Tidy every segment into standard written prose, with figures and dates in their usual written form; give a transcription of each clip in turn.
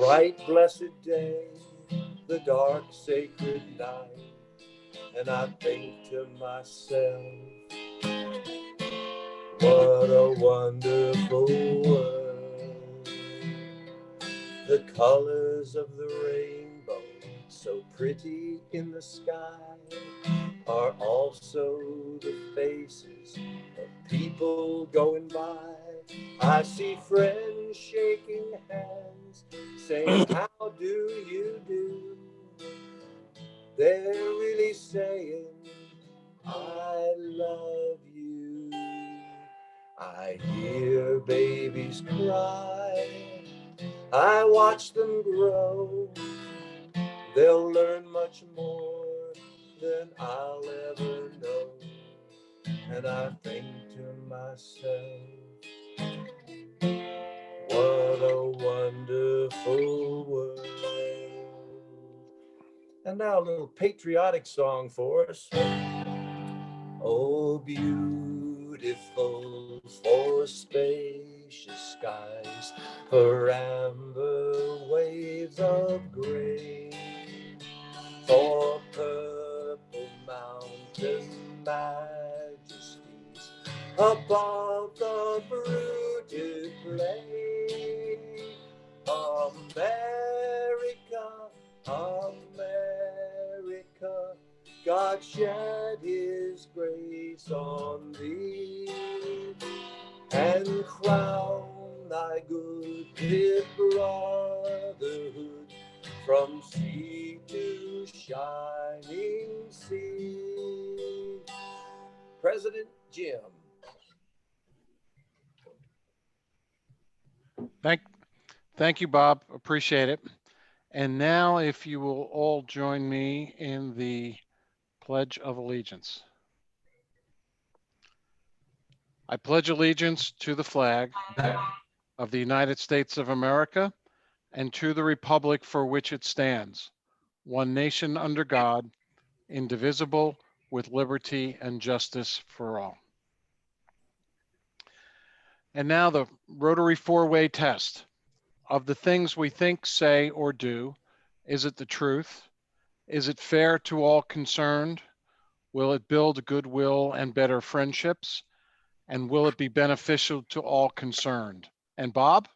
bright blessed day, the dark sacred night, and I think to myself, what a wonderful world. The colors of the rainbow, so pretty in the sky, are also the faces of people going by. I see friends shaking hands, saying, how do you do? They're really saying, I love you. I hear babies cry, I watch them grow. They'll learn much more than I'll ever know. And I think to myself, what a wonderful world. And now a little patriotic song for us. Oh, beautiful for spacious skies, for amber waves of grain, for purple mountain majesties above the fruited plain. America, America, God shed his grace on thee, and crown thy good with brotherhood from sea to shining sea. President Jim. Thank you, Bob. Appreciate it. And now, if you will all join me in the Pledge of Allegiance. I pledge allegiance to the flag of the United States of America and to the republic for which it stands, one nation under God, indivisible, with liberty and justice for all. And now the Rotary four-way test. Of the things we think, say, or do, is it the truth? Is it fair to all concerned? Will it build goodwill and better friendships? And will it be beneficial to all concerned? And Bob?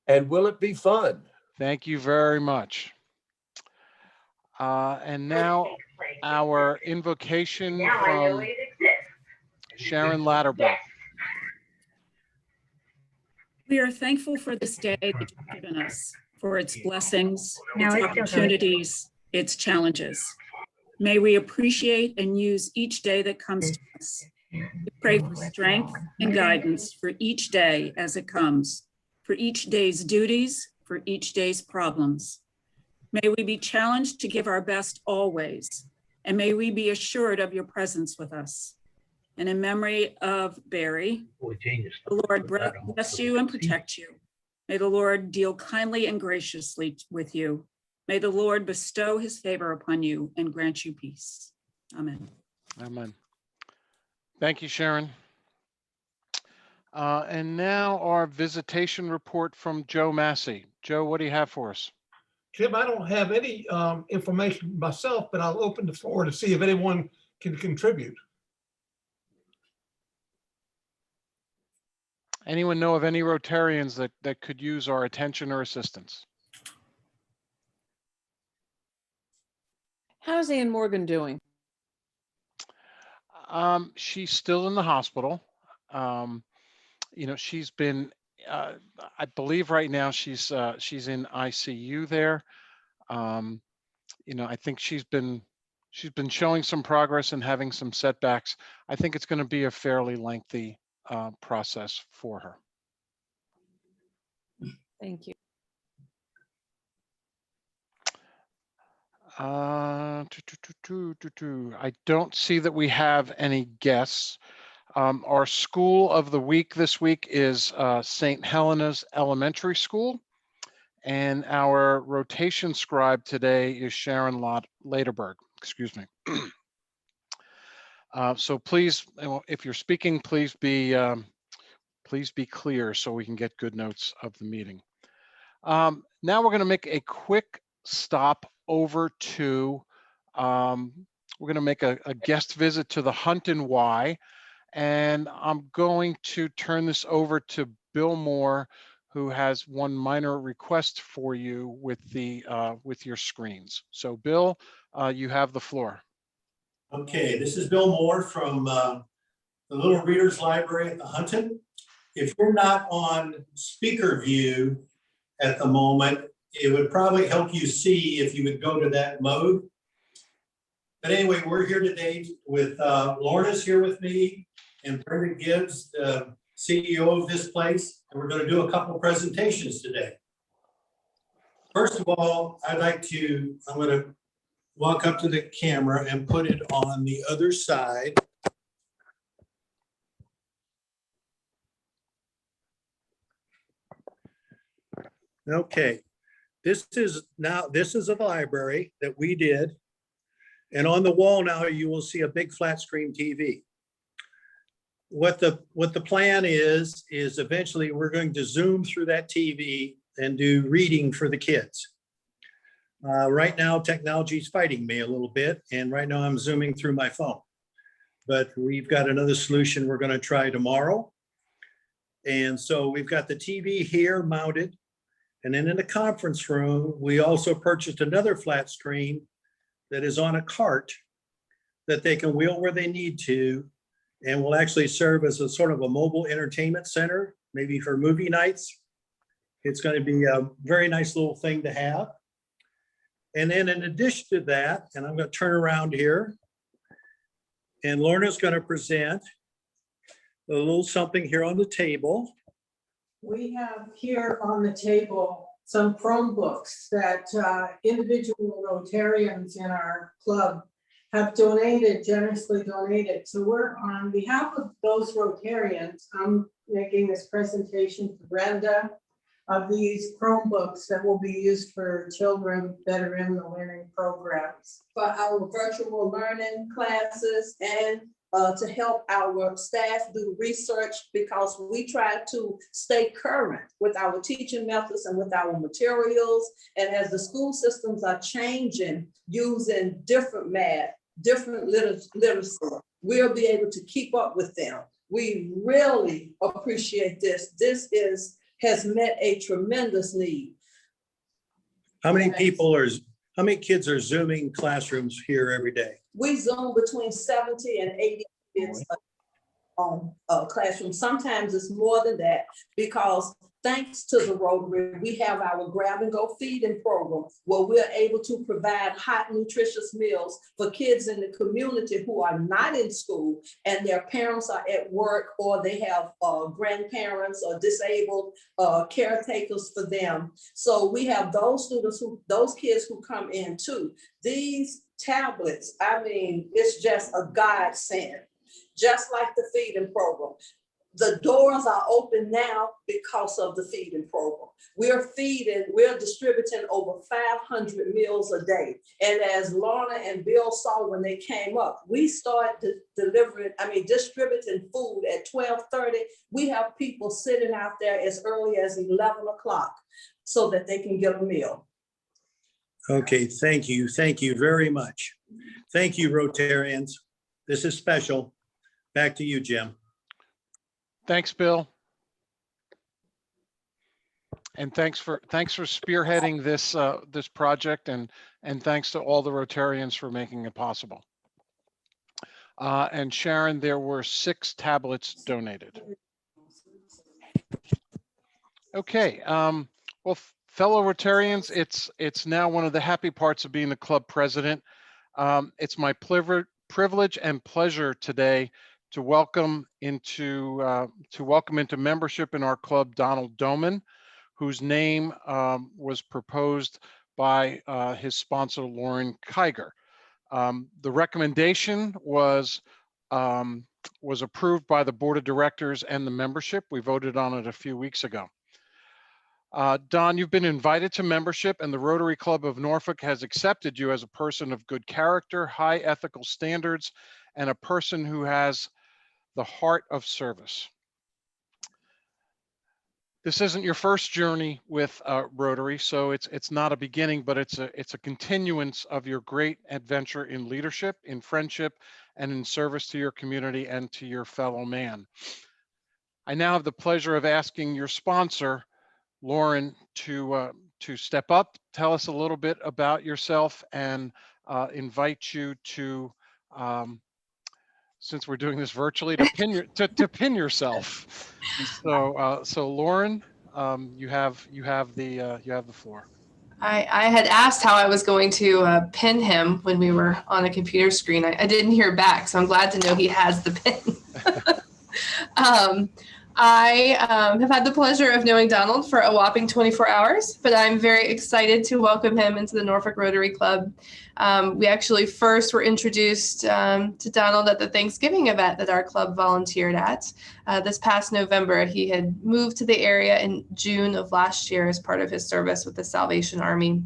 And will it be fun? Thank you very much. And now our invocation from Sharon Latterberg. We are thankful for this day that you've given us, for its blessings, its opportunities, its challenges. May we appreciate and use each day that comes to us. We pray for strength and guidance for each day as it comes, for each day's duties, for each day's problems. May we be challenged to give our best always, and may we be assured of your presence with us. And in memory of Barry, the Lord bless you and protect you. May the Lord deal kindly and graciously with you. May the Lord bestow his favor upon you and grant you peace. Amen. Amen. Thank you, Sharon. And now our visitation report from Joe Massey. Joe, what do you have for us? Jim, I don't have any information myself, but I'll open the floor to see if anyone can contribute. Anyone know of any Rotarians that could use our attention or assistance? How's Ann Morgan doing? She's still in the hospital. She's been, I believe right now she's in ICU there. I think she's been showing some progress and having some setbacks. I think it's going to be a fairly lengthy process for her. Thank you. I don't see that we have any guests. Our school of the week this week is St. Helena's Elementary School, and our rotation scribe today is Sharon Laderberg. Excuse me. So please, if you're speaking, please be clear so we can get good notes of the meeting. Now we're going to make a quick stop over to, we're going to make a guest visit to the Hunt and Y. And I'm going to turn this over to Bill Moore, who has one minor request for you with your screens. So Bill, you have the floor. Okay, this is Bill Moore from the Little Readers Library at the Hunton. If you're not on speaker view at the moment, it would probably help you see if you would go to that mode. But anyway, we're here today with Lorna's here with me and Brenda Gibbs, the CEO of this place, and we're going to do a couple of presentations today. First of all, I'm going to walk up to the camera and put it on the other side. Okay, this is a library that we did. And on the wall now, you will see a big flat screen TV. What the plan is eventually we're going to zoom through that TV and do reading for the kids. Right now, technology is fighting me a little bit, and right now I'm zooming through my phone. But we've got another solution we're going to try tomorrow. And so we've got the TV here mounted, and then in the conference room, we also purchased another flat screen that is on a cart that they can wheel where they need to, and will actually serve as a sort of a mobile entertainment center, maybe for movie nights. It's going to be a very nice little thing to have. And then in addition to that, and I'm going to turn around here, and Lorna's going to present a little something here on the table. We have here on the table some Chromebooks that individual Rotarians in our club have generously donated. So we're on behalf of those Rotarians, I'm making this presentation for Brenda of these Chromebooks that will be used for children that are in the learning programs. For our virtual learning classes and to help our staff do research, because we try to stay current with our teaching methods and with our materials. And as the school systems are changing, using different math, different literacy, we'll be able to keep up with them. We really appreciate this. This has met a tremendous need. How many kids are Zooming classrooms here every day? We Zoom between 70 and 80 kids on a classroom. Sometimes it's more than that, because thanks to the Rotary, we have our grab and go feeding program where we're able to provide hot, nutritious meals for kids in the community who are not in school and their parents are at work, or they have grandparents or disabled caretakers for them. So we have those kids who come in too. These tablets, I mean, it's just a godsend, just like the feeding program. The doors are open now because of the feeding program. We're distributing over 500 meals a day. And as Lorna and Bill saw when they came up, we started distributing food at 12:30. We have people sitting out there as early as 11 o'clock so that they can get a meal. Okay, thank you. Thank you very much. Thank you, Rotarians. This is special. Back to you, Jim. Thanks, Bill. And thanks for spearheading this project, and thanks to all the Rotarians for making it possible. And Sharon, there were 6 tablets donated. Okay, well, fellow Rotarians, it's now one of the happy parts of being the club president. It's my privilege and pleasure today to welcome into membership in our club Donald Doman, whose name was proposed by his sponsor Lauren Kiger. The recommendation was approved by the board of directors and the membership. We voted on it a few weeks ago. Don, you've been invited to membership, and the Rotary Club of Norfolk has accepted you as a person of good character, high ethical standards, and a person who has the heart of service. This isn't your first journey with Rotary, so it's not a beginning, but it's a continuance of your great adventure in leadership, in friendship, and in service to your community and to your fellow man. I now have the pleasure of asking your sponsor, Lauren, to step up, tell us a little bit about yourself, and invite you to, since we're doing this virtually, to pin yourself. So Lauren, you have the floor. I had asked how I was going to pin him when we were on a computer screen. I didn't hear back, so I'm glad to know he has the pin. I have had the pleasure of knowing Donald for a whopping 24 hours, but I'm very excited to welcome him into the Norfolk Rotary Club. We actually first were introduced to Donald at the Thanksgiving event that our club volunteered at. This past November, he had moved to the area in June of last year as part of his service with the Salvation Army,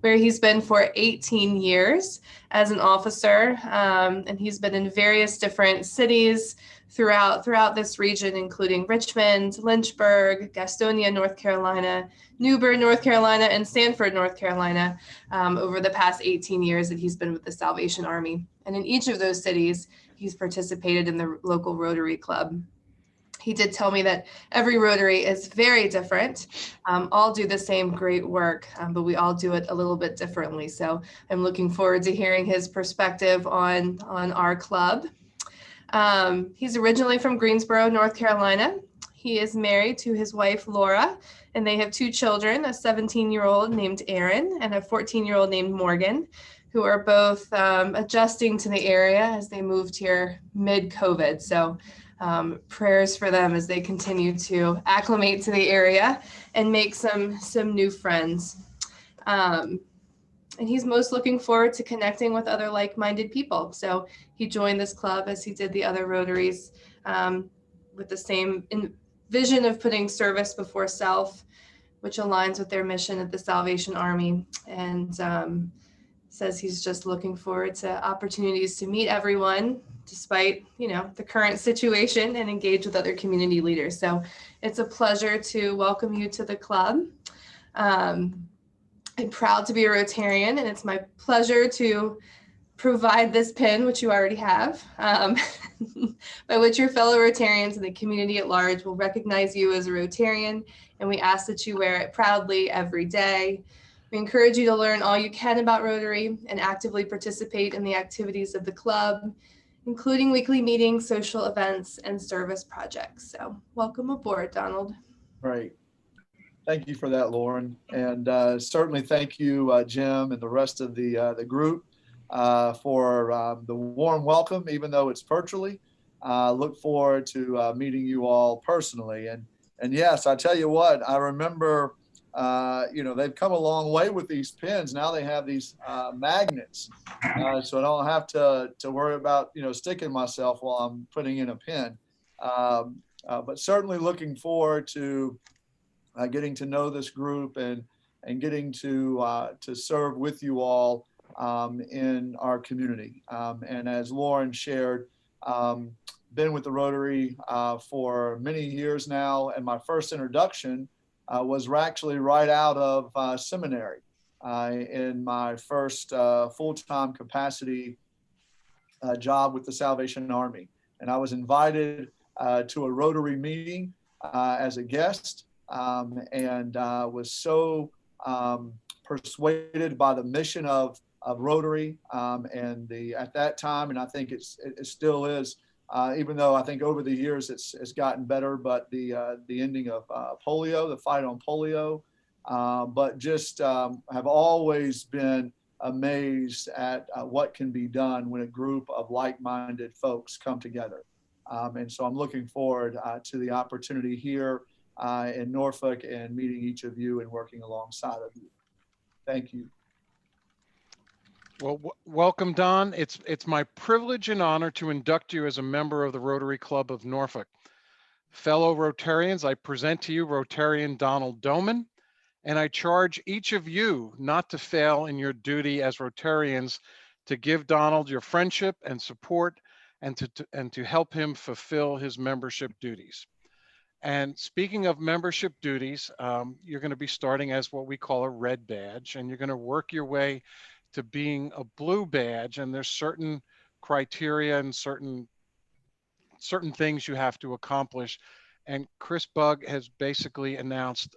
where he's been for 18 years as an officer, and he's been in various different cities throughout this region, including Richmond, Lynchburg, Gastonia, North Carolina, New Bern, North Carolina, and Sanford, North Carolina, over the past 18 years that he's been with the Salvation Army. And in each of those cities, he's participated in the local Rotary Club. He did tell me that every Rotary is very different. All do the same great work, but we all do it a little bit differently. So I'm looking forward to hearing his perspective on our club. He's originally from Greensboro, North Carolina. He is married to his wife, Laura, and they have two children, a 17-year-old named Aaron and a 14-year-old named Morgan, who are both adjusting to the area as they moved here mid-COVID. So prayers for them as they continue to acclimate to the area and make some new friends. And he's most looking forward to connecting with other like-minded people. So he joined this club as he did the other Rotaries with the same vision of putting service before self, which aligns with their mission at the Salvation Army. And says he's just looking forward to opportunities to meet everyone despite, the current situation and engage with other community leaders. So it's a pleasure to welcome you to the club. I'm proud to be a Rotarian, and it's my pleasure to provide this pin, which you already have, by which your fellow Rotarians and the community at large will recognize you as a Rotarian, and we ask that you wear it proudly every day. We encourage you to learn all you can about Rotary and actively participate in the activities of the club, including weekly meetings, social events, and service projects. So welcome aboard, Donald. Right. Thank you for that, Lauren. And certainly thank you, Jim, and the rest of the group for the warm welcome, even though it's virtually. Look forward to meeting you all personally. And yes, I tell you what, I remember, they've come a long way with these pins. Now they have these magnets, so I don't have to worry about, sticking myself while I'm putting in a pin. But certainly looking forward to getting to know this group and getting to serve with you all in our community. And as Lauren shared, been with the Rotary for many years now, and my first introduction was actually right out of seminary in my first full-time capacity job with the Salvation Army. And I was invited to a Rotary meeting as a guest, and was so persuaded by the mission of Rotary and at that time, and I think it still is, even though I think over the years it's gotten better, but the ending of polio, the fight on polio, but just have always been amazed at what can be done when a group of like-minded folks come together. And so I'm looking forward to the opportunity here in Norfolk and meeting each of you and working alongside of you. Thank you. Well, welcome, Don. It's my privilege and honor to induct you as a member of the Rotary Club of Norfolk. Fellow Rotarians, I present to you Rotarian Donald Doman, and I charge each of you not to fail in your duty as Rotarians to give Donald your friendship and support and to help him fulfill his membership duties. And speaking of membership duties, you're going to be starting as what we call a red badge, and you're going to work your way to being a blue badge. And there's certain criteria and certain things you have to accomplish. And Chris Bugg has basically announced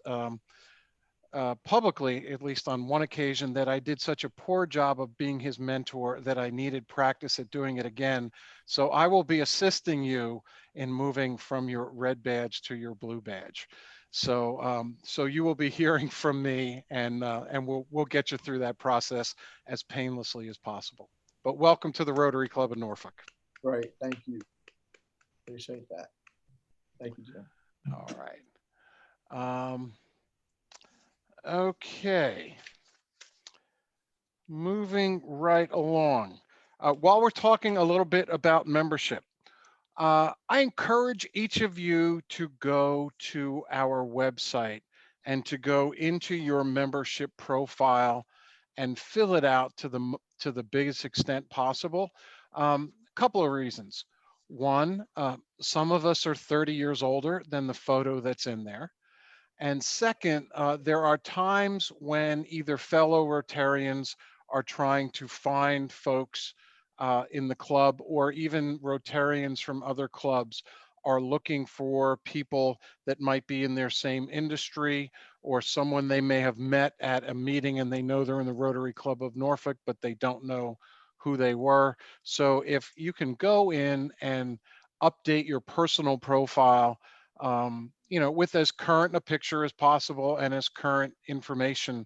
publicly, at least on one occasion, that I did such a poor job of being his mentor that I needed practice at doing it again. So I will be assisting you in moving from your red badge to your blue badge. So so you will be hearing from me, and we'll get you through that process as painlessly as possible. But welcome to the Rotary Club of Norfolk. Great, thank you. Appreciate that. Thank you, Jim. All right. Okay. Moving right along. While we're talking a little bit about membership, I encourage each of you to go to our website and to go into your membership profile and fill it out to the biggest extent possible. Couple of reasons. One, some of us are 30 years older than the photo that's in there. And second, there are times when either fellow Rotarians are trying to find folks in the club, or even Rotarians from other clubs are looking for people that might be in their same industry, or someone they may have met at a meeting and they know they're in the Rotary Club of Norfolk, but they don't know who they were. So if you can go in and update your personal profile, with as current a picture as possible and as current information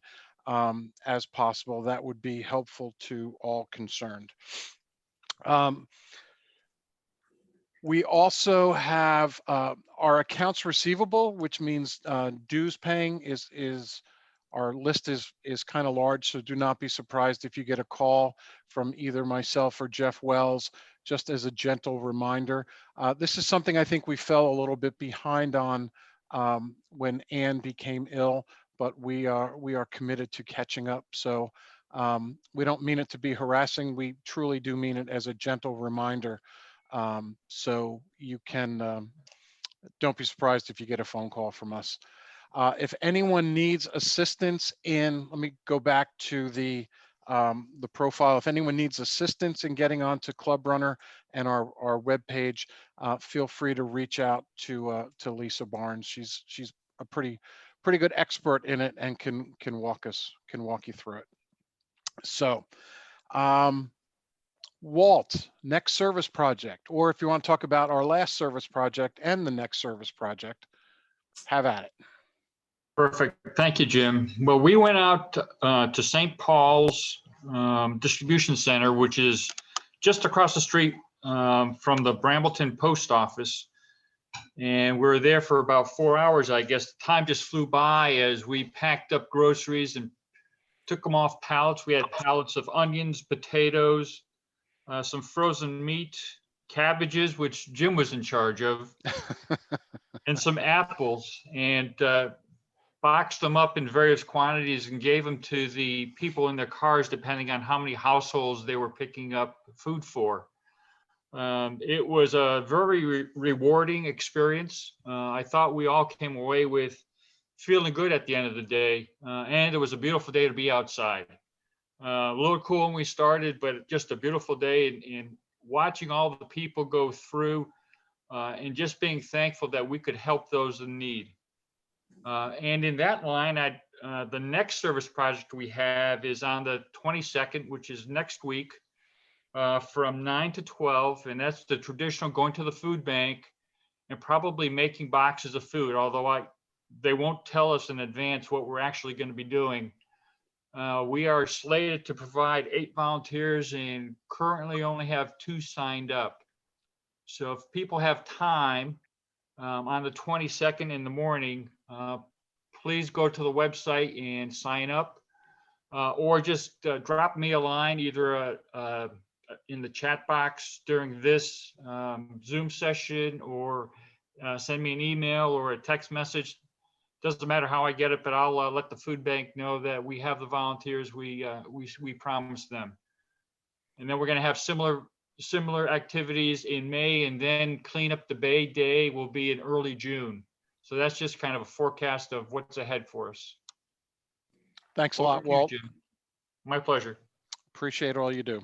as possible, that would be helpful to all concerned. We also have our accounts receivable, which means dues paying is our list is kind of large, so do not be surprised if you get a call from either myself or Jeff Wells, just as a gentle reminder. This is something I think we fell a little bit behind on when Ann became ill, but we are committed to catching up. So we don't mean it to be harassing. We truly do mean it as a gentle reminder. So you can, don't be surprised if you get a phone call from us. If anyone needs assistance in, let me go back to the profile. If anyone needs assistance in getting onto Club Runner and our webpage, feel free to reach out to Lisa Barnes. She's a pretty good expert in it and can walk you through it. So, Walt, next service project, or if you want to talk about our last service project and the next service project, have at it. Perfect. Thank you, Jim. Well, we went out to St. Paul's Distribution Center, which is just across the street from the Brambleton Post Office. And we were there for about 4 hours, I guess. The time just flew by as we packed up groceries and took them off pallets. We had pallets of onions, potatoes, some frozen meat, cabbages, which Jim was in charge of, and some apples, and boxed them up in various quantities and gave them to the people in their cars, depending on how many households they were picking up food for. It was a very rewarding experience. I thought we all came away with feeling good at the end of the day, and it was a beautiful day to be outside. A little cool when we started, but just a beautiful day, and watching all the people go through and just being thankful that we could help those in need. And in that line, the next service project we have is on the 22nd, which is next week, from 9 to 12. And that's the traditional going to the food bank and probably making boxes of food, although they won't tell us in advance what we're actually going to be doing. We are slated to provide 8 volunteers and currently only have 2 signed up. So if people have time on the 22nd in the morning, please go to the website and sign up, or just drop me a line either in the chat box during this Zoom session, or send me an email or a text message. Doesn't matter how I get it, but I'll let the food bank know that we have the volunteers we promised them. And then we're going to have similar activities in May, and then Clean Up the Bay Day will be in early June. So that's just kind of a forecast of what's ahead for us. Thanks a Over lot, to you, Walt. Jim. My pleasure. Appreciate all you do.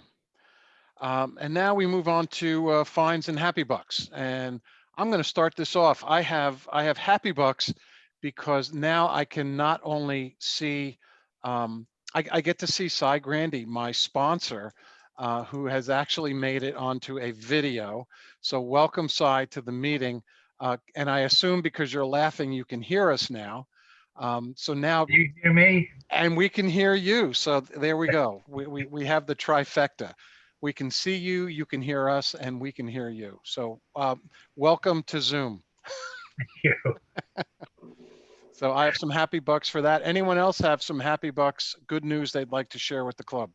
And now we move on to fines and happy bucks. And I'm going to start this off. I have happy bucks because now I can not only see, I get to see Cy Grandy, my sponsor, who has actually made it onto a video. So welcome, Cy, to the meeting. And I assume because you're laughing, you can hear us now. So now You hear me? and we can hear you. So there we go. We have the trifecta. We can see you, you can hear us, and we can hear you. So welcome to Zoom. Thank you. So I have some happy bucks for that. Anyone else have some happy bucks, good news they'd like to share with the club?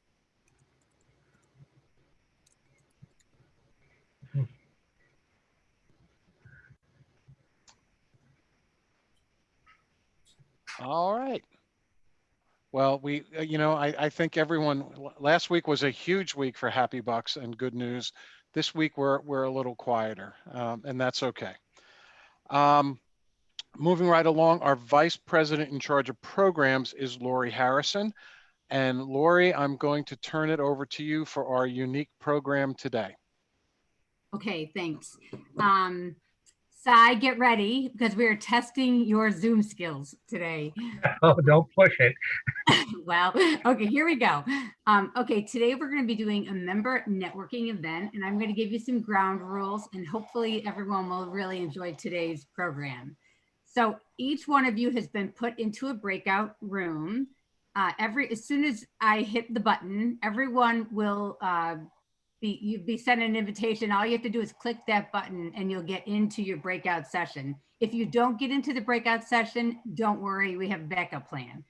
All right. Well, I think everyone, last week was a huge week for happy bucks and good news. This week we're a little quieter, and that's okay. Moving right along, our vice president in charge of programs is Lori Harrison. And Lori, I'm going to turn it over to you for our unique program today. Okay, thanks. Cy, get ready because we are testing your Zoom skills today. Oh, don't push it. Well, okay, here we go. Okay, today we're going to be doing a member networking event, and I'm going to give you some ground rules, and hopefully everyone will really enjoy today's program. So each one of you has been put into a breakout room. As soon as I hit the button, everyone will you'd be sent an invitation. All you have to do is click that button and you'll get into your breakout session. If you don't get into the breakout session, don't worry, we have a backup plan.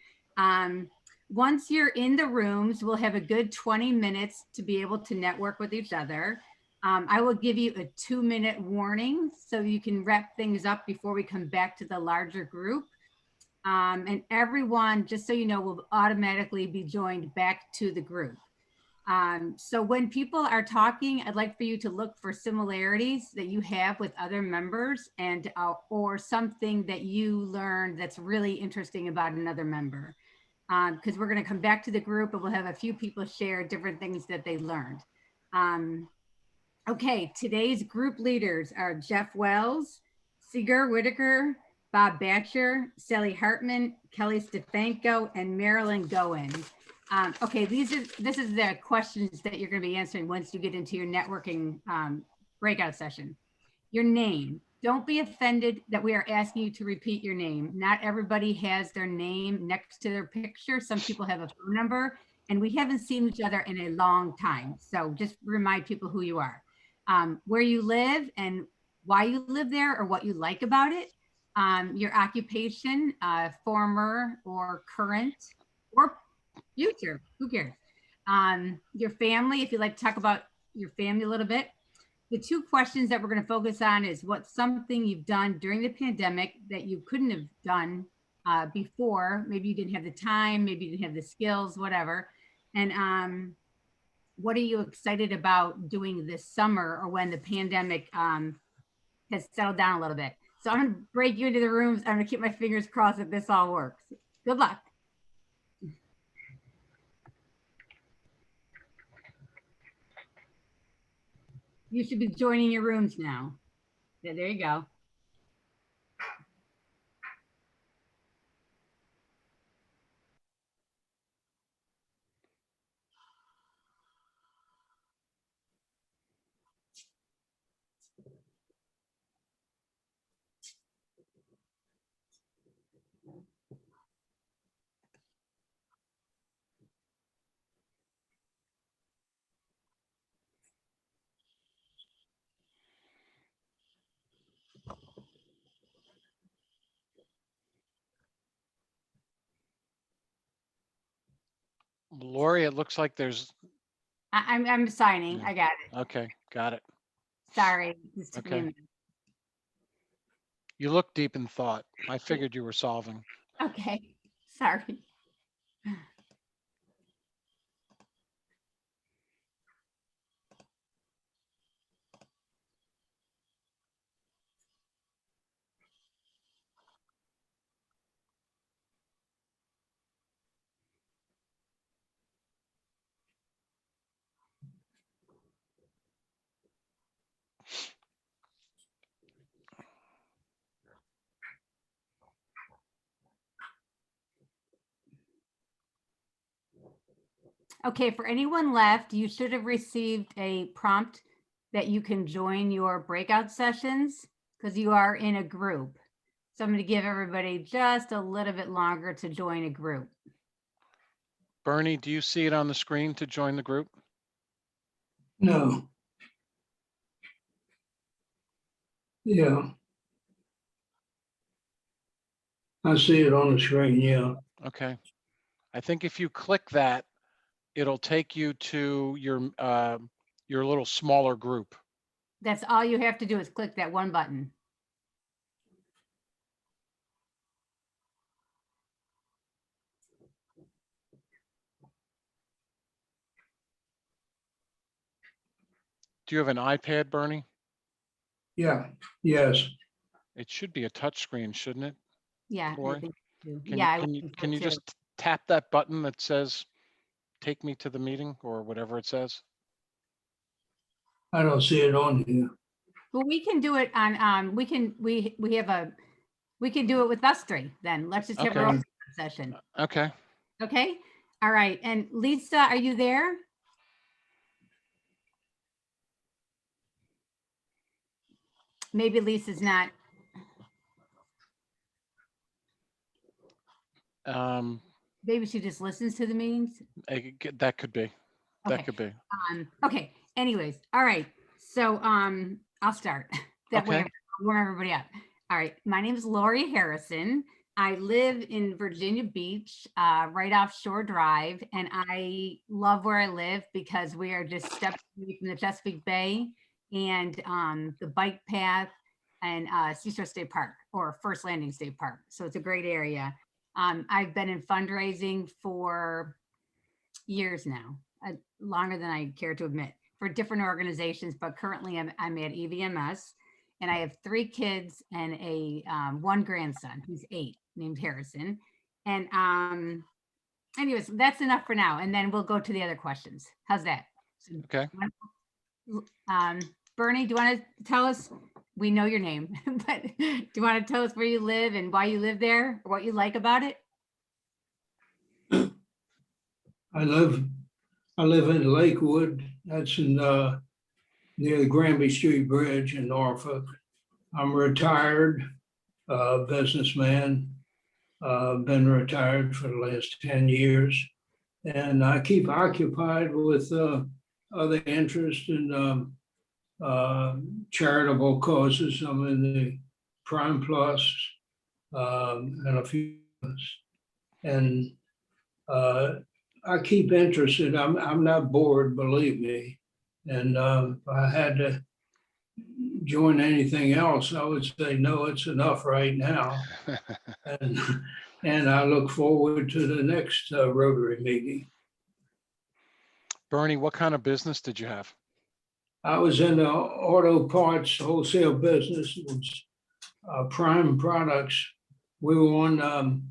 Once you're in the rooms, we'll have a good 20 minutes to be able to network with each other. I will give you a 2-minute warning so you can wrap things up before we come back to the larger group. And everyone, just so you know, will automatically be joined back to the group. So when people are talking, I'd like for you to look for similarities that you have with other members and or something that you learned that's really interesting about another member. Because we're going to come back to the group and we'll have a few people share different things that they learned. Okay, today's group leaders are Jeff Wells, Seeger Whitaker, Bob Batcher, Sally Hartman, Kelly Stefanko, and Marilyn Goen. Okay, this is the questions that you're going to be answering once you get into your networking breakout session. Your name. Don't be offended that we are asking you to repeat your name. Not everybody has their name next to their picture. Some people have a phone number, and we haven't seen each other in a long time. So just remind people who you are. Where you live and why you live there or what you like about it. Your occupation, former or current or future, who cares? Your family, if you'd like to talk about your family a little bit. The 2 questions that we're going to focus on is what's something you've done during the pandemic that you couldn't have done before. Maybe you didn't have the time, maybe you didn't have the skills, whatever. And what are you excited about doing this summer or when the pandemic has settled down a little bit? So I'm going to break you into the rooms. I'm going to keep my fingers crossed that this all works. Good luck. You should be joining your rooms now. Yeah, there you go. Lori, it looks like there's. I'm signing. Yeah. I got it. Okay, got it. Sorry. This took me a Okay. minute. You look deep in thought. I figured you were solving. Okay. Sorry. Okay, for anyone left, you should have received a prompt that you can join your breakout sessions because you are in a group. So I'm going to give everybody just a little bit longer to join a group. Bernie, do you see it on the screen to join the group? No. Yeah, I see it on the screen, yeah. Okay. I think if you click that, it'll take you to your little smaller group. That's all you have to do is click that one button. Do you have an iPad, Bernie? Yeah, yes. It should be a touch screen, shouldn't it? Yeah, I Lori? think so. Can Yeah, I you, would can you, think so can you too. just tap that button that says, take me to the meeting or whatever it says? I don't see it on here. Well, we can do it on, we can do it with us three then. Let's just have our Okay. own session. Okay. Okay. All right. And Lisa, are you there? Maybe Lisa's not. Maybe she just listens to the meetings. That could be. That Okay. could be. Okay. Anyways. All right. So I'll start. That way Okay. I'll warm everybody up. All right. My name is Lori Harrison. I live in Virginia Beach, right off Shore Drive, and I love where I live because we are just steps away from the Chesapeake Bay and the bike path and Seashore State Park or First Landing State Park. So it's a great area. I've been in fundraising for years now, longer than I care to admit, for different organizations, but currently I'm at EVMS. And I have 3 kids and a one grandson who's 8, named Harrison. And anyways, that's enough for now. And then we'll go to the other questions. How's that? Okay. Bernie, do you want to tell us? We know your name, but do you want to tell us where you live and why you live there, or what you like about it? I live in Lakewood. That's in near the Granby Street Bridge in Norfolk. I'm retired businessman. Been retired for the last 10 years. And I keep occupied with other interests in charitable causes. I'm in the Prime Plus and a few others. And I keep interested. I'm not bored, believe me. And if I had to join anything else, I would say, no, it's enough right now. And I look forward to the next Rotary meeting. Bernie, what kind of business did you have? I was in the auto parts wholesale business. It was Prime Products. We were on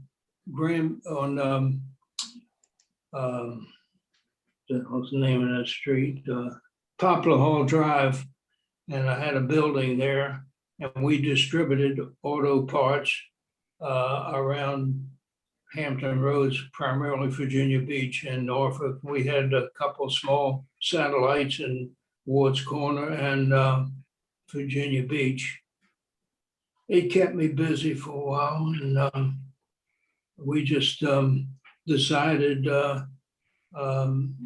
what's the name of that street? Poplar Hall Drive. And I had a building there, and we distributed auto parts around Hampton Roads, primarily Virginia Beach and Norfolk. We had a couple small satellites in Ward's Corner and Virginia Beach. It kept me busy for a while, and we just decided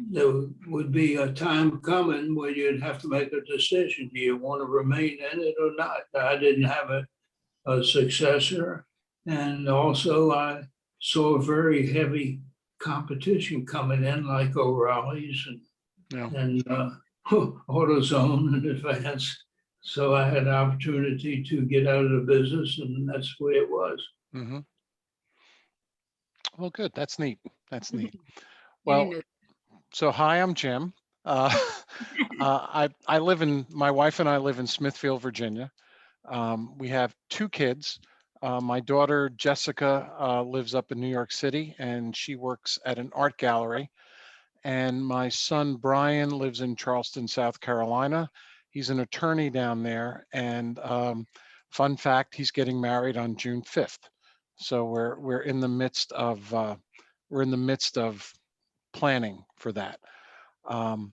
there would be a time coming where you'd have to make a decision. Do you want to remain in it or not? I didn't have a successor. And also I saw very heavy competition coming in, like O'Reilly's and AutoZone and Advance. So I had an opportunity to get out of the business, and that's the way it was. Mm-hmm. Well, good. That's neat. That's neat. Well, so hi, I'm Jim. My wife and I live in Smithfield, Virginia. We have 2 kids. My daughter, Jessica, lives up in New York City, and she works at an art gallery. And my son, Brian, lives in Charleston, South Carolina. He's an attorney down there. And fun fact, he's getting married on June 5th. So we're in the midst of planning for that. I'm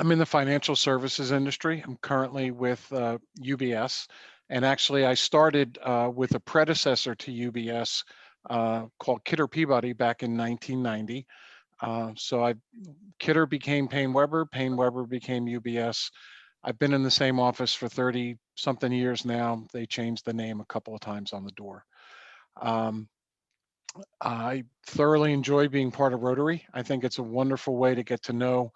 in the financial services industry. I'm currently with UBS. And actually, I started with a predecessor to UBS called Kidder Peabody back in 1990. Kidder became Payne Weber became UBS. I've been in the same office for 30 something years now. They changed the name a couple of times on the door. I thoroughly enjoy being part of Rotary. I think it's a wonderful way to get to know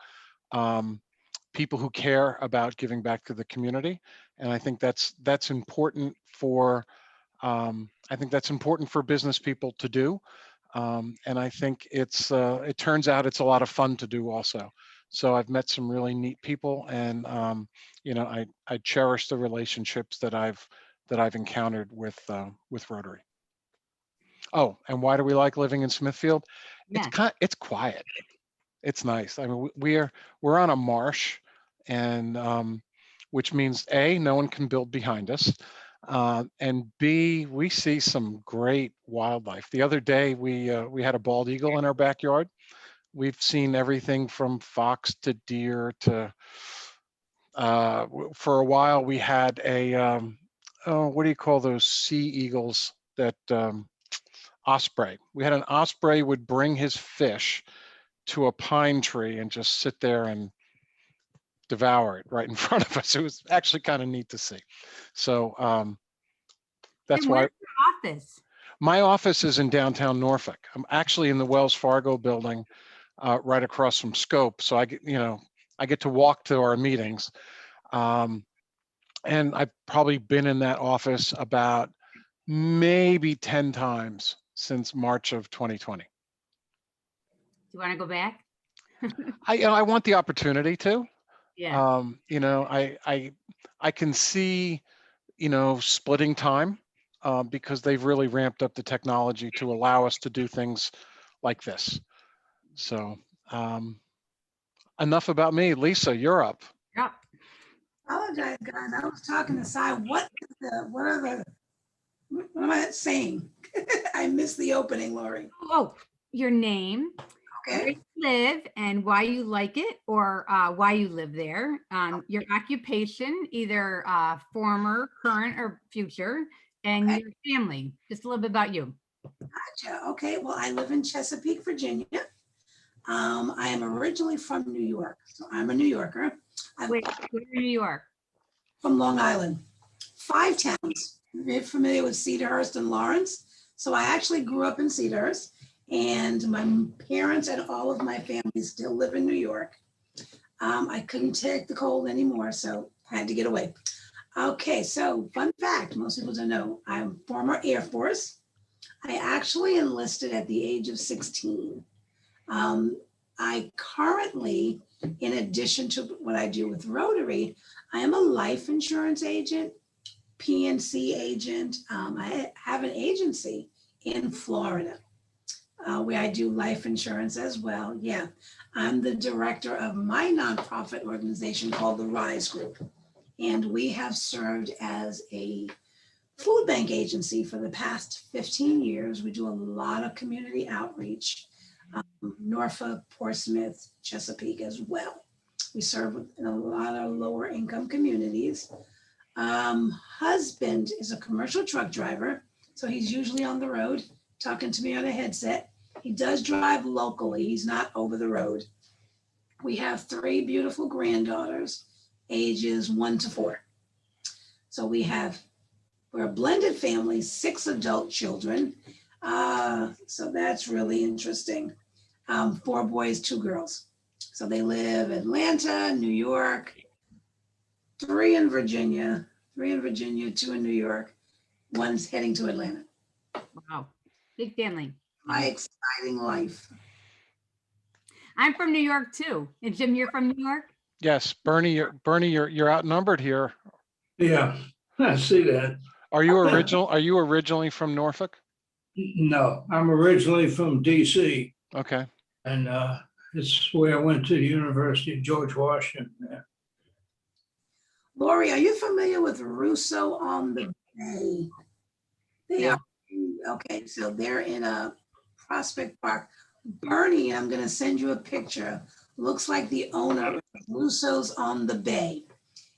people who care about giving back to the community. And I think that's important for business people to do. And I think it turns out it's a lot of fun to do also. So I've met some really neat people, and I cherish the relationships that I've encountered with Rotary. Oh, and why do we like living in Smithfield? Yeah. It's quiet. It's nice. I mean, we're on a marsh, and which means A, no one can build behind us, and B, we see some great wildlife. The other day, we had a bald eagle in our backyard. We've seen everything from fox to deer to. For a while, we had a what do you call those sea eagles that osprey? We had an osprey would bring his fish to a pine tree and just sit there and devour it right in front of us. It was actually kind of neat to see. So that's And why where's your office? my office is in downtown Norfolk. I'm actually in the Wells Fargo building, right across from Scope. So I get to walk to our meetings. And I've probably been in that office about maybe 10 times since March of 2020. Do you want to go back? I want the opportunity to. Yeah. I can see, splitting time because they've really ramped up the technology to allow us to do things like this. So enough about me. Lisa, you're up. Yep. Apologize, guys. I was talking to Cy. What am I saying? I missed the opening, Lori. Oh, your name, where Okay. you live, and why you like it, or why you live there. Your occupation, either former, current, or future, and Okay. your family. Just a little bit about you. Gotcha. Okay. Well, I live in Chesapeake, Virginia. I am originally from New York, so I'm a New Yorker. I'm Wait, where in New York? from Long Island. 5 towns. Very familiar with Cedarhurst and Lawrence. So I actually grew up in Cedarhurst, and my parents and all of my family still live in New York. I couldn't take the cold anymore, so I had to get away. Okay, so fun fact, most people don't know, I'm former Air Force. I actually enlisted at the age of 16. I currently, in addition to what I do with Rotary, I am a life insurance agent, PNC agent. I have an agency in Florida where I do life insurance as well. Yeah, I'm the director of my nonprofit organization called the RISE Group. And we have served as a food bank agency for the past 15 years. We do a lot of community outreach. Norfolk, Portsmouth, Chesapeake as well. We serve in a lot of lower income communities. Husband is a commercial truck driver, so he's usually on the road talking to me on a headset. He does drive locally, he's not over the road. We have 3 beautiful granddaughters, ages 1 to 4. So we're a blended family, 6 adult children. So that's really interesting. 4 boys, 2 girls. So they live in Atlanta, New York, 3 in Virginia, 2 in New York, 1's heading to Atlanta. Wow, big family. My exciting life. I'm from New York too. And Jim, you're from New York? Yes, Bernie, you're outnumbered here. Yeah, I see that. Are you originally from Norfolk? No, I'm originally from DC, Okay. and it's where I went to the University of George Washington. Yeah. Lori, are you familiar with Russo on the Bay? They No. are, okay, so they're in a Prospect Park. Bernie, I'm gonna send you a picture. Looks like the owner of Russo's on the Bay.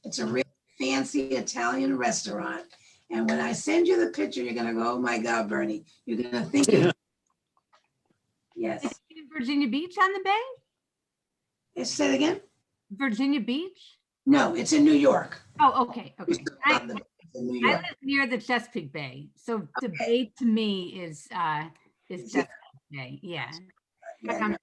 It's a really fancy Italian restaurant. And when I send you the picture, you're gonna go, oh my God, Bernie, you're gonna think, yes. Is it in Virginia Beach on the bay? Say it again? Virginia Beach? No, it's in New York. Oh, okay, okay. It's in New I York. live near the Chesapeake Bay, so the bay to me is Chesapeake Bay, yeah. Yeah, no, New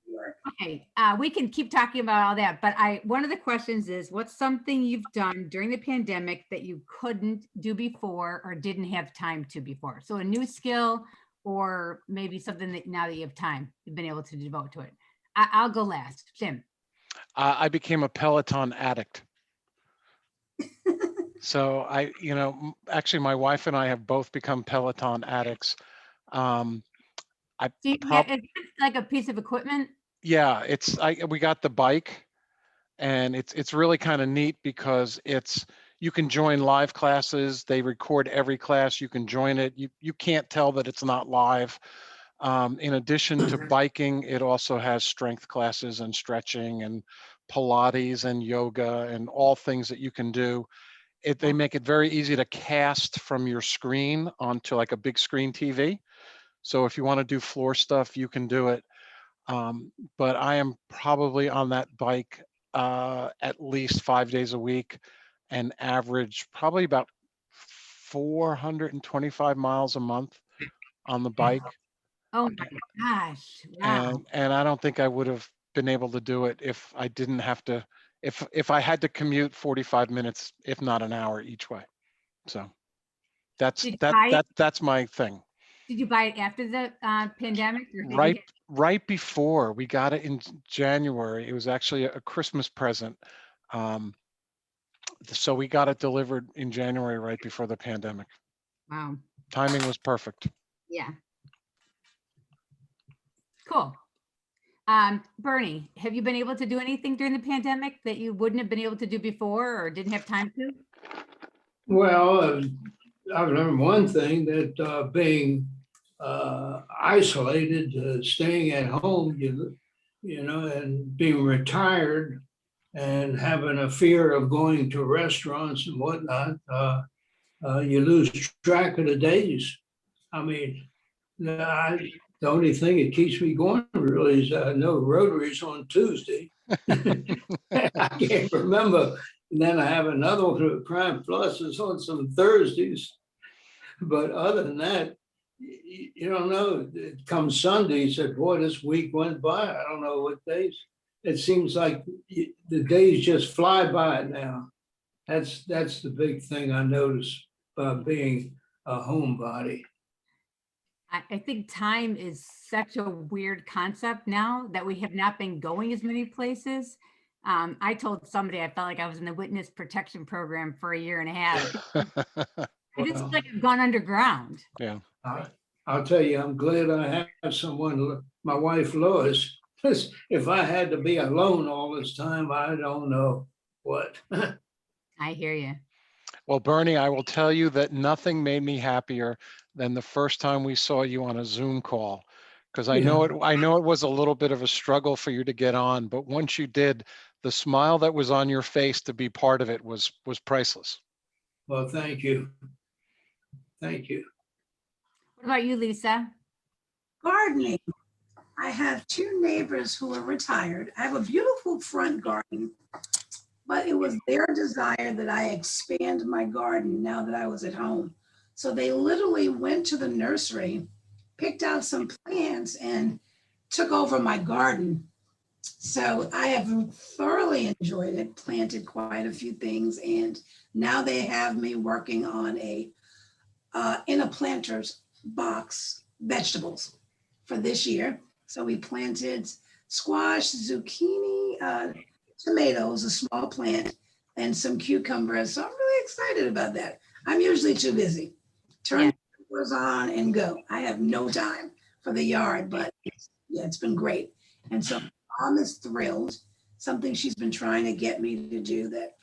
York. Okay, we can keep talking about all that, but one of the questions is, what's something you've done during the pandemic that you couldn't do before or didn't have time to before? So a new skill, or maybe something that now that you have time, you've been able to devote to it. I'll go last. Jim. I became a Peloton addict. So actually my wife and I have both become Peloton addicts. Is it like a piece of equipment? Yeah, we got the bike, and it's really kind of neat because you can join live classes. They record every class. You can join it. You can't tell that it's not live. In addition to biking, it also has strength classes and stretching and Pilates and yoga and all things that you can do. They make it very easy to cast from your screen onto like a big screen TV. So if you want to do floor stuff, you can do it. But I am probably on that bike at least 5 days a week and average probably about 425 miles a month on the bike. Oh my gosh, wow. And I don't think I would have been able to do it if I didn't have to, if I had to commute 45 minutes, if not an hour each way. So that's my thing. Did you buy it after the pandemic? Or Right before. We got it in January. It was actually a Christmas present. So we got it delivered in January, right before the pandemic. Wow. Timing was perfect. Yeah. Cool. Bernie, have you been able to do anything during the pandemic that you wouldn't have been able to do before or didn't have time to? Well, I've learned one thing, that being isolated, staying at home, and being retired and having a fear of going to restaurants and whatnot, you lose track of the days. I mean, the only thing that keeps me going really is no Rotaries on Tuesday. I can't remember. And then I have another one with Prime Plus is on some Thursdays. But other than that, you don't know. It comes Sunday, you said, boy, this week went by. I don't know what days. It seems like the days just fly by now. That's the big thing I notice about being a homebody. I think time is such a weird concept now that we have not been going as many places. I told somebody I felt like I was in the witness protection program for 1.5 years. I just feel like I've gone underground. Yeah. I'll tell you, I'm glad I have someone, my wife Lois. If I had to be alone all this time, I don't know what. I hear you. Well, Bernie, I will tell you that nothing made me happier than the first time we saw you on a Zoom call, because I know it was a little bit of a struggle for you to get on, but once you did, the smile that was on your face to be part of it was priceless. Well, thank you. Thank you. What about you, Lisa? Gardening. I have 2 neighbors who are retired. I have a beautiful front garden, but it was their desire that I expand my garden now that I was at home. So they literally went to the nursery, picked out some plants, and took over my garden. So I have thoroughly enjoyed it, planted quite a few things, and now they have me working on in a planter's box, vegetables for this year. So we planted squash, zucchini, tomatoes, a small plant, and some cucumbers. So I'm really excited about that. I'm usually too busy. Turn the cameras on and go. I have no time for the yard, but it's been great. And so Mom is thrilled, something she's been trying to get me to do, that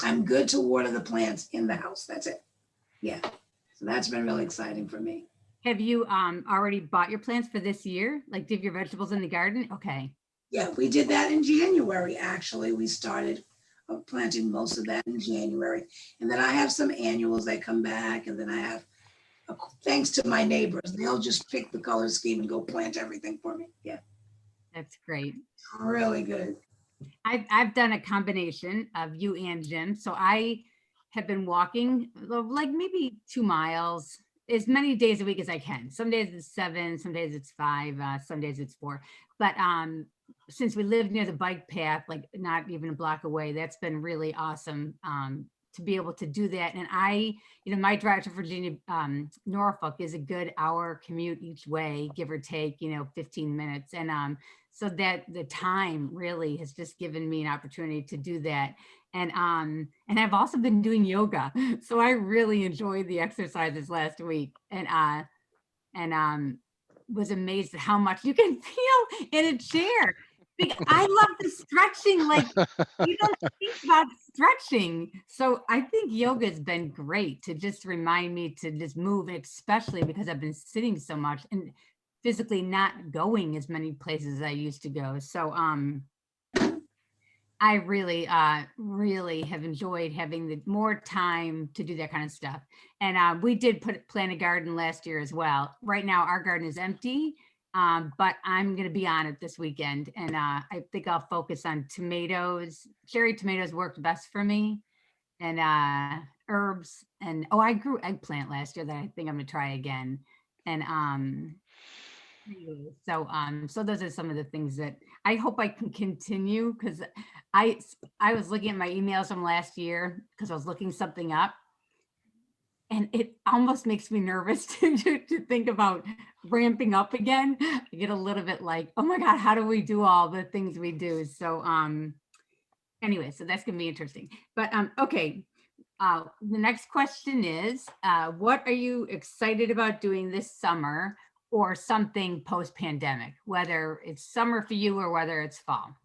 I'm good to water the plants in the house. That's it. Yeah. So that's been really exciting for me. Have you already bought your plants for this year? Like, do you have your vegetables in the garden? Okay. Yeah, we did that in January, actually. We started planting most of that in January. And then I have some annuals that come back, and then I have, thanks to my neighbors, they'll just pick the color scheme and go plant everything for me. Yeah, That's great. really good. I've done a combination of you and Jim. So I have been walking like maybe 2 miles as many days a week as I can. Some days it's 7, some days it's 5, some days it's 4. But since we live near the bike path, like not even a block away, that's been really awesome to be able to do that. And my drive to Virginia, Norfolk is a good hour commute each way, give or take, 15 minutes. And so that the time really has just given me an opportunity to do that. And I've also been doing yoga. So I really enjoyed the exercises last week and was amazed at how much you can feel in a chair. I love the stretching, like you don't think about stretching. So I think yoga has been great to just remind me to just move, especially because I've been sitting so much and physically not going as many places as I used to go. So I really, really have enjoyed having the more time to do that kind of stuff. And we did plant a garden last year as well. Right now, our garden is empty, but I'm going to be on it this weekend. And I think I'll focus on tomatoes. Cherry tomatoes worked best for me, and herbs. And I grew eggplant last year that I think I'm going to try again. And so those are some of the things that I hope I can continue, because I was looking at my emails from last year because I was looking something up, and it almost makes me nervous to think about ramping up again. I get a little bit like, oh my God, how do we do all the things we do? So anyway, so that's gonna be interesting. But okay. The next question is, what are you excited about doing this summer or something post-pandemic, whether it's summer for you or whether it's fall?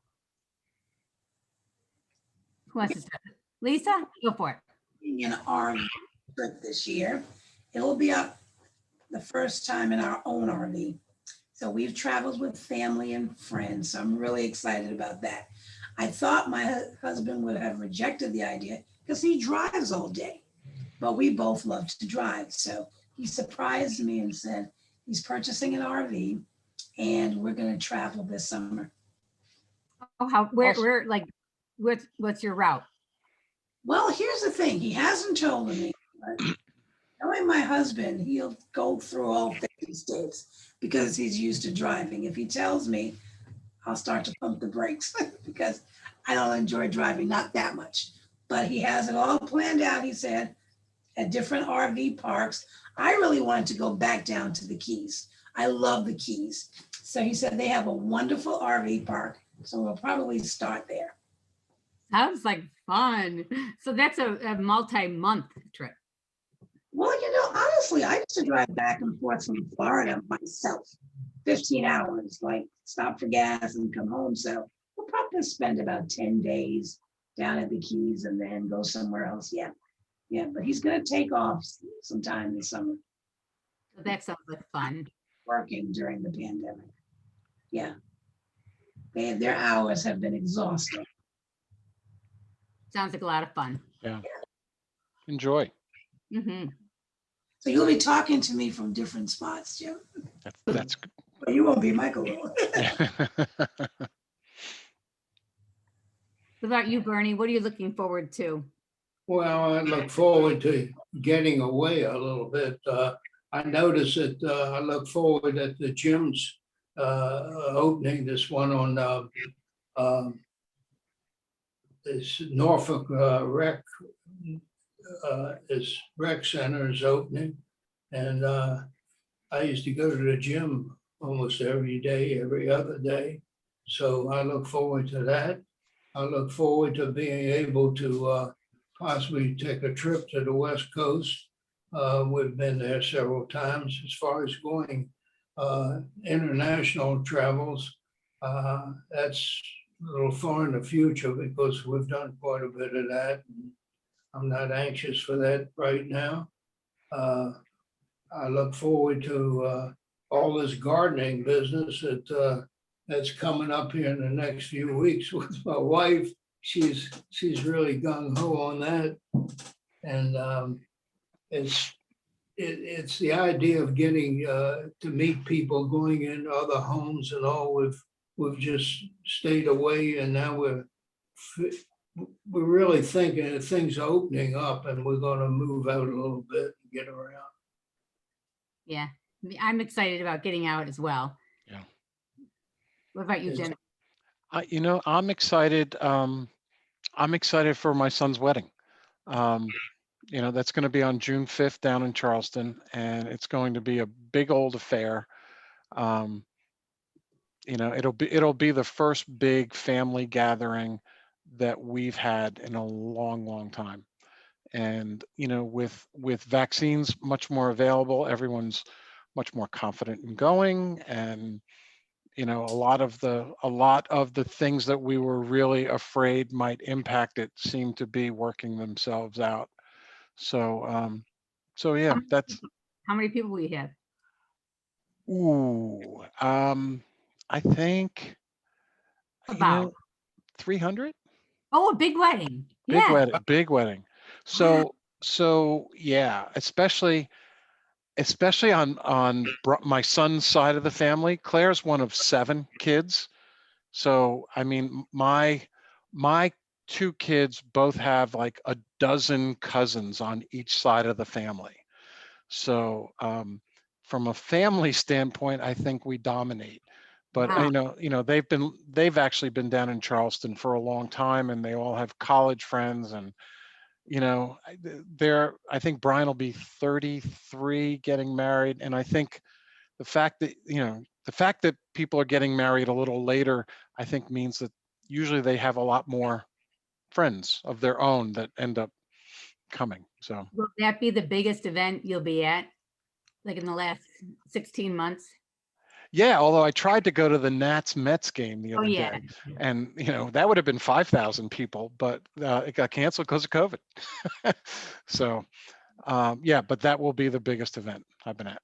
Who wants to start? Lisa, go for it. In our trip this year, it'll be the first time in our own RV. So we've traveled with family and friends. So I'm really excited about that. I thought my husband would have rejected the idea because he drives all day, but we both love to drive. So he surprised me and said he's purchasing an RV and we're going to travel this summer. Oh, where like, what's your route? Well, here's the thing. He hasn't told me, but knowing my husband, he'll go through all 50 states because he's used to driving. If he tells me, I'll start to pump the brakes because I don't enjoy driving, not that much. But he has it all planned out, he said, at different RV parks. I really wanted to go back down to the Keys. I love the Keys. So he said they have a wonderful RV park. So we'll probably start there. Sounds like fun. So that's a multi-month trip. Well, honestly, I used to drive back and forth from Florida myself, 15 hours, like stop for gas and come home. So we'll probably spend about 10 days down at the Keys and then go somewhere else. Yeah. Yeah. But he's going to take off sometime this summer. So that sounds like fun. Working during the pandemic. Yeah. Their hours have been exhausting. Sounds like a lot of fun. Yeah. Enjoy. Mm-hmm. So you'll be talking to me from different spots, Jim. That's good. But you won't be Michael. What about you, Bernie? What are you looking forward to? Well, I look forward to getting away a little bit. I noticed that I look forward at the gym's opening, this one on this Norfolk Rec Center is opening. And I used to go to the gym almost every day, every other day. So I look forward to that. I look forward to being able to possibly take a trip to the West Coast. We've been there several times. As far as going international travels, that's a little far in the future because we've done quite a bit of that. I'm not anxious for that right now. I look forward to all this gardening business that's coming up here in the next few weeks with my wife. She's really gung ho on that. And it's the idea of getting to meet people, going in other homes and all. We've just stayed away, and now we're really thinking that things are opening up and we're going to move out a little bit and get around. Yeah, I'm excited about getting out as well. Yeah. What about you, Jim? I'm excited. I'm excited for my son's wedding. That's going to be on June 5th down in Charleston, and it's going to be a big old affair. It'll be the first big family gathering that we've had in a long, long time. And with vaccines much more available, everyone's much more confident in going. And a lot of the things that we were really afraid might impact it seem to be working themselves out. So yeah, that's. How many people will you have? Ooh, I think About 300. Oh, a big wedding. Big Yeah. wedding, big wedding. So yeah, especially on my son's side of the family. Claire's one of 7 kids. So I mean, my 2 kids both have like a dozen cousins on each side of the family. So from a family standpoint, I think we dominate. But Wow. they've actually been down in Charleston for a long time, and they all have college friends. And I think Brian will be 33 getting married. And I think the fact that people are getting married a little later, I think means that usually they have a lot more friends of their own that end up coming. So Will that be the biggest event you'll be at, like in the last 16 months? yeah, although I tried to go to the Nats Mets game the other yeah. day, and that would have been 5,000 people, but it got canceled because of COVID. So yeah, but that will be the biggest event I've been at.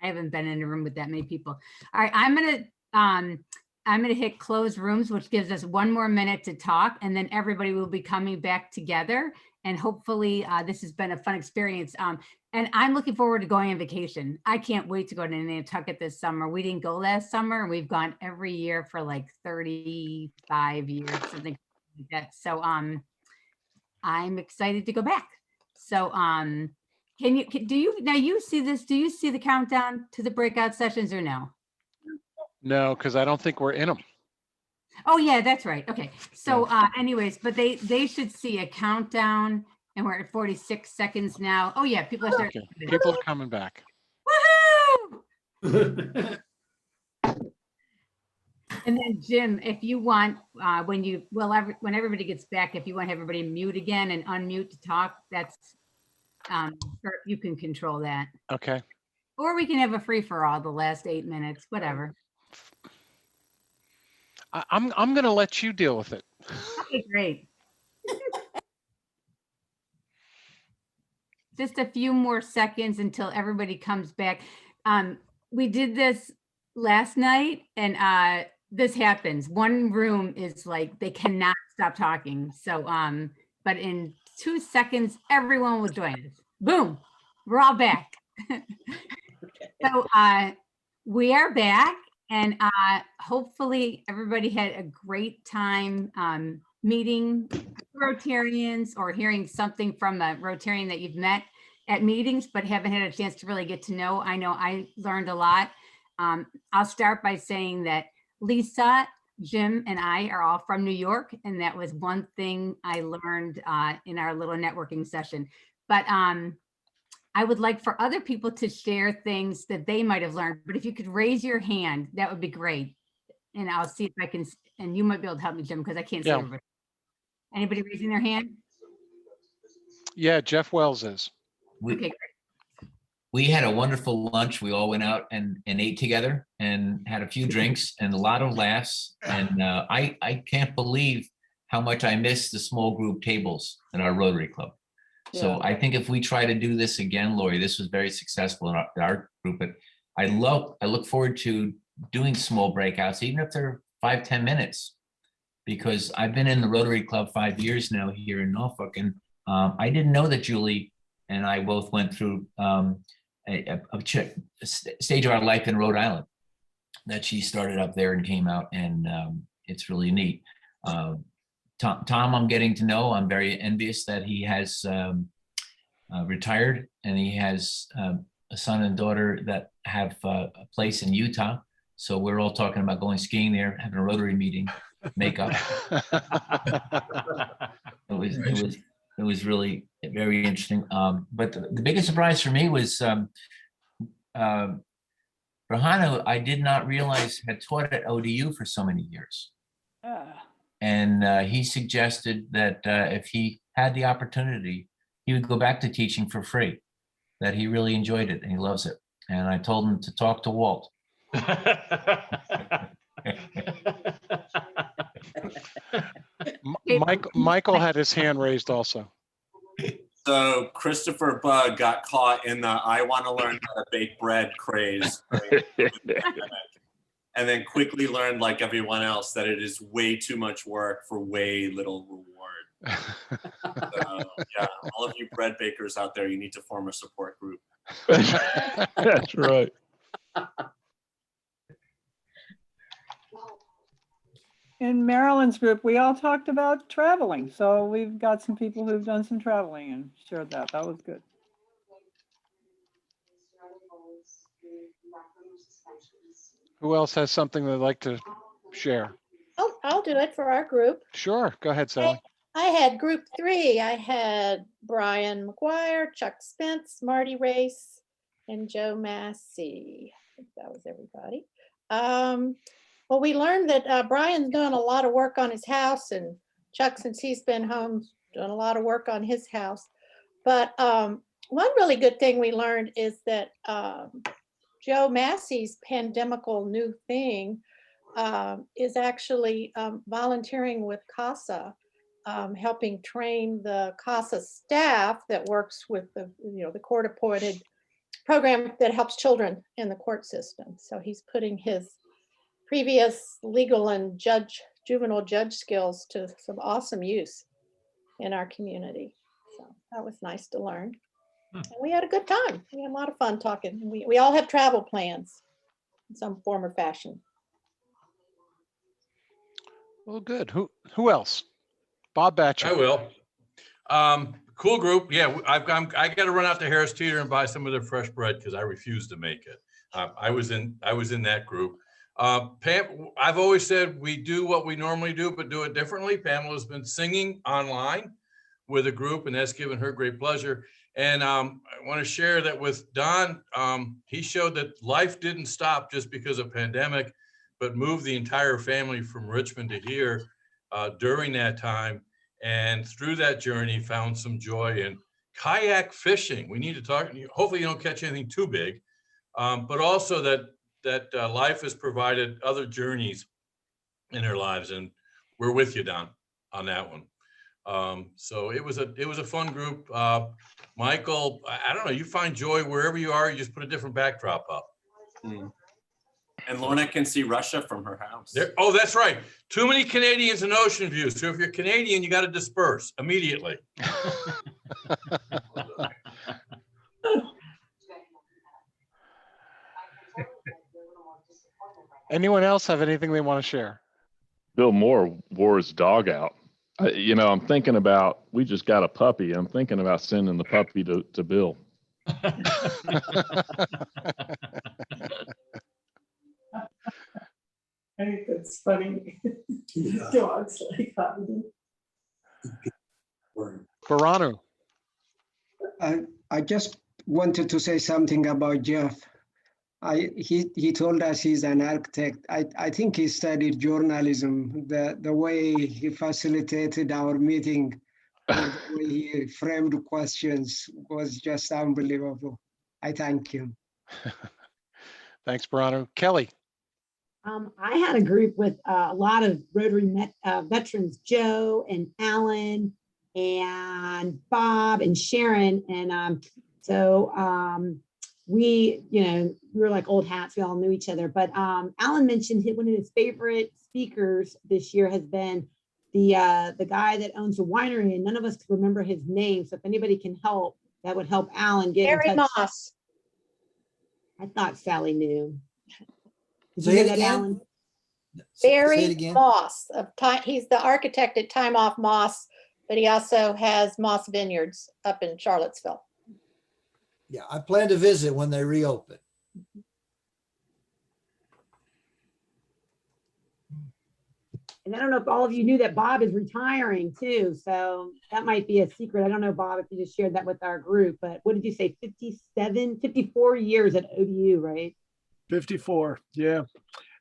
I haven't been in a room with that many people. All right, I'm gonna hit close rooms, which gives us 1 more minute to talk, and then everybody will be coming back together. And hopefully this has been a fun experience. And I'm looking forward to going on vacation. I can't wait to go to Nantucket this summer. We didn't go last summer, and we've gone every year for like 35 years, something like that. So I'm excited to go back. So do you see this? Do you see the countdown to the breakout sessions or no? No, because I don't think we're in them. Oh yeah, that's right. Okay. So anyways, but they should see a countdown, and we're at 46 seconds now. Oh yeah, people are starting. Okay. People are coming back. Woohoo! And then Jim, if you want, when everybody gets back, if you want everybody mute again and unmute to talk, that's or you can control that. Okay. Or we can have a free for all the last 8 minutes, whatever. I'm going to let you deal with it. Okay, great. Just a few more seconds until everybody comes back. We did this last night, and this happens. One room is like, they cannot stop talking. So, but in 2 seconds, everyone will join us. Boom, we're all back. So we are back, and hopefully everybody had a great time meeting Rotarians or hearing something from a Rotarian that you've met at meetings but haven't had a chance to really get to know. I know I learned a lot. I'll start by saying that Lisa, Jim, and I are all from New York, and that was one thing I learned in our little networking session. But I would like for other people to share things that they might have learned, but if you could raise your hand, that would be great. And I'll see if I can, and you might be able to help me, Jim, because I can't see everybody. Anybody raising their hand? Yeah, Jeff Wells is. Okay, great. We had a wonderful lunch. We all went out and ate together and had a few drinks and a lot of laughs. And I can't believe how much I miss the small group tables at our Rotary Club. So Yeah. I think if we try to do this again, Lori, this was very successful in our group, but I look forward to doing small breakouts, even if they're 5-10 minutes. Because I've been in the Rotary Club 5 years now here in Norfolk, and I didn't know that Julie and I both went through a stage of our life in Rhode Island, that she started up there and came out, and it's really neat. Tom, I'm getting to know. I'm very envious that he has retired, and he has a son and daughter that have a place in Utah. So we're all talking about going skiing there, having a Rotary meeting, makeup. It was really very interesting. But the biggest surprise for me was Rahano, I did not realize had taught at ODU for so many years. And he suggested that if he had the opportunity, he would go back to teaching for free, that he really enjoyed it and he loves it. And I told him to talk to Walt. Michael had his hand raised also. So Christopher Bug got caught in the I want to learn how to bake bread craze. And then quickly learned, like everyone else, that it is way too much work for way little reward. So, yeah, all of you bread bakers out there, you need to form a support group. That's right. In Marilyn's group, we all talked about traveling. So we've got some people who've done some traveling and shared that. That was good. Who else has something they'd like to share? Oh, I'll do it for our group. Sure, go ahead, Sally. I had group 3. I had Brian McGuire, Chuck Spence, Marty Race, and Joe Massey. I think that was everybody. Well, we learned that Brian's doing a lot of work on his house, and Chuck, since he's been home, doing a lot of work on his house. But one really good thing we learned is that Joe Massey's pandemical new thing is actually volunteering with CASA, helping train the CASA staff that works with the court-appointed program that helps children in the court system. So he's putting his previous legal and juvenile judge skills to some awesome use in our community. So that was nice to learn. And we had a good time. We had a lot of fun talking. We all have travel plans in some form or fashion. Well, good. Who else? Bob Batcher. I will. Cool group. Yeah, I got to run out to Harris Teeter and buy some of their fresh bread because I refuse to make it. I was in that group. Pam, I've always said we do what we normally do, but do it differently. Pamela's been singing online with a group, and that's given her great pleasure. And I want to share that with Don. He showed that life didn't stop just because of pandemic, but moved the entire family from Richmond to here during that time. And through that journey, found some joy in kayak fishing. We need to talk. Hopefully, you don't catch anything too big, but also that life has provided other journeys in their lives, and we're with you, Don, on that one. So it was a fun group. Michael, I don't know, you find joy wherever you are, you just put a different backdrop up. And Lorna can see Russia from her house. Oh, that's right. Too many Canadians in Ocean View. So if you're Canadian, you got to disperse immediately. Anyone else have anything they want to share? Bill Moore wore his dog out. I'm thinking about, we just got a puppy. I'm thinking about sending the puppy to Bill. I think that's funny. Dogs like that. Baranu. I just wanted to say something about Jeff. He told us he's an architect. I think he studied journalism. The way he facilitated our meeting, the way he framed questions was just unbelievable. I thank him. Thanks, Baranu. Kelly. I had a group with a lot of Rotary veterans, Joe and Alan and Bob and Sharon. And we were like old hats. We all knew each other. But Alan mentioned one of his favorite speakers this year has been the guy that owns a winery, and none of us can remember his name. So if anybody can help, that would help Alan get in Barry touch. Moss. I thought Sally knew. Did you Say hear it that, again? Alan? Say it Barry again. Moss of time. He's the architect at Time Off Moss, but he also has Moss Vineyards up in Charlottesville. Yeah, I plan to visit when they reopen. And I don't know if all of you knew that Bob is retiring too. So that might be a secret. I don't know, Bob, if you just shared that with our group, but what did you say? 54 years at ODU, right? 54, yeah.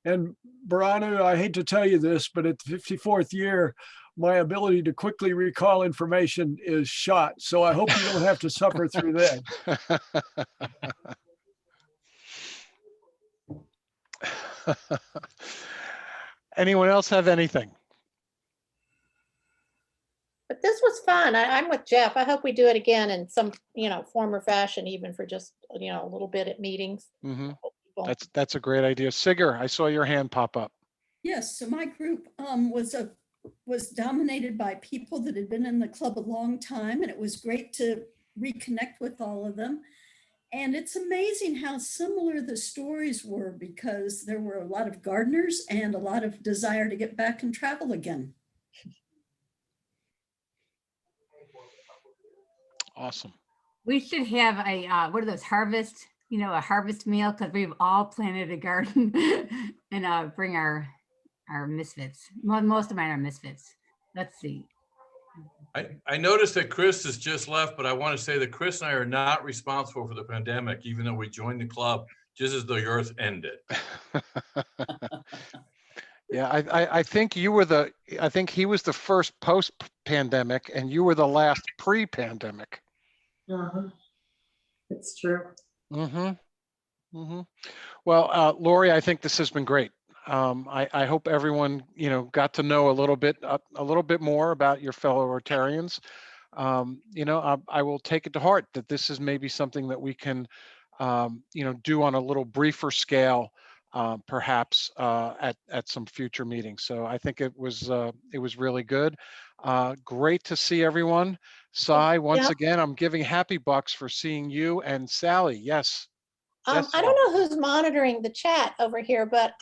And Verano, I hate to tell you this, but at the 54th year, my ability to quickly recall information is shot. So I hope you don't have to suffer through that. Anyone else have anything? But this was fun. I'm with Jeff. I hope we do it again in some, form or fashion, even for just, a little bit at meetings. Mm-hmm. That's a great idea. Sigger, I saw your hand pop up. Yes, so my group was dominated by people that had been in the club a long time, and it was great to reconnect with all of them. And it's amazing how similar the stories were, because there were a lot of gardeners and a lot of desire to get back and travel again. Awesome. We should have a, what are those, harvest, a harvest meal, because we've all planted a garden and bring our misfits. Most of mine are misfits. Let's see. I noticed that Chris has just left, but I want to say that Chris and I are not responsible for the pandemic, even though we joined the club just as the earth ended. Yeah, I think he was the first post-pandemic and you were the last pre-pandemic. It's true. Mm-hmm. Mm-hmm. Well, Lori, I think this has been great. I hope everyone, got to know a little bit more about your fellow Rotarians. I will take it to heart that this is maybe something that we can, do on a little briefer scale, perhaps at some future meetings. So I think it was really good. Great to see everyone. Cy, once again, I'm giving happy bucks for seeing you and Sally. Yes. Yes, I don't know who's monitoring the chat over here, but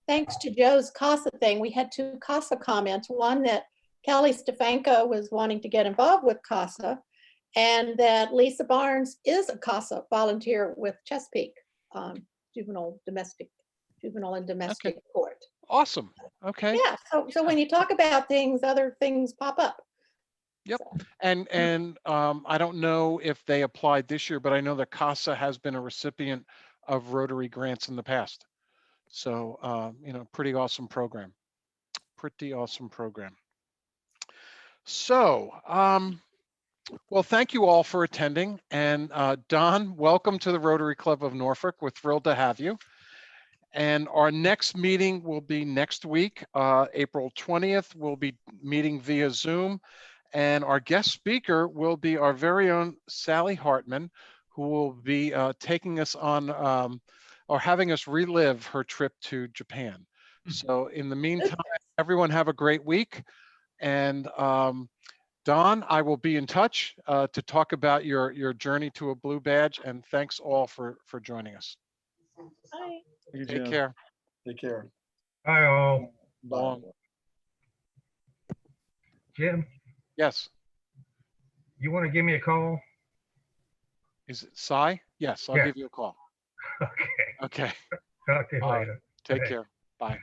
thanks to Joe's CASA thing, we had 2 CASA comments. One, that Kelly Stefanko was wanting to get involved with CASA, and that Lisa Barnes is a CASA volunteer with Chesapeake Juvenile and Domestic Court. Awesome. Okay. Yeah. So when you talk about things, other things pop up. Yep. And I don't know if they applied this year, but I know that CASA has been a recipient of Rotary grants in the past. So, pretty awesome program. Pretty awesome program. So, well, thank you all for attending. And Don, welcome to the Rotary Club of Norfolk. We're thrilled to have you. And our next meeting will be next week, April 20th. We'll be meeting via Zoom. And our guest speaker will be our very own Sally Hartman, who will be taking us on or having us relive her trip to Japan. So in the meantime, everyone have a great week. And Don, I will be in touch to talk about your journey to a blue badge. And thanks all for joining us. Bye. Take care. Take care. Bye all. Bye. Jim, Yes. you want to give me a call? Is it Cy? Yes, I'll Yeah. give you a call. Okay. Okay. Talk to you All right. later. Take Okay. care. Bye.